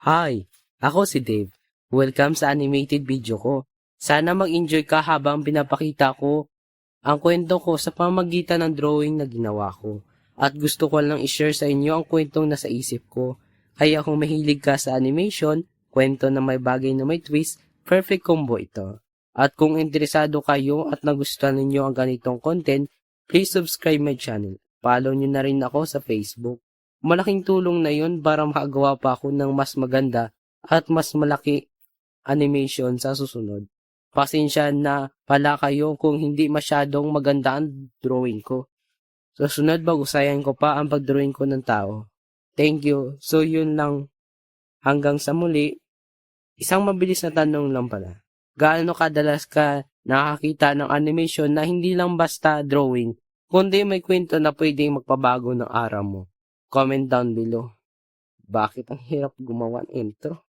Hi, ako si Dave. Welcome sa animated video ko. Sana mag-enjoy ka habang pinapakita ko ang kwento ko sa pamamagitan ng drawing na ginawa ko. At gusto ko lang i-share sa inyo ang kwentong nasa isip ko. Kaya kung mahilig ka sa animation, kwento na may bagay na may twist, perfect combo ito. At kung interesado kayo at nagustuhan ninyo ang ganitong content, please subscribe my channel. Follow nyo na rin ako sa Facebook. Malaking tulong na yun para makagawa pa ako ng mas maganda at mas malaki animation sa susunod. Pasensya na pala kayo kung hindi masyadong maganda ang drawing ko. Susunod bagusayan ko pa ang pagdrawing ko ng tao. Thank you. So yun lang. Hanggang sa muli. Isang mabilis na tanong lang pala. Gaano kadalas ka nakakita ng animation na hindi lang basta drawing, kundi may kwento na pwedeng magpabago ng araw mo? Comment down below. Bakit ang hirap gumawa ng intro?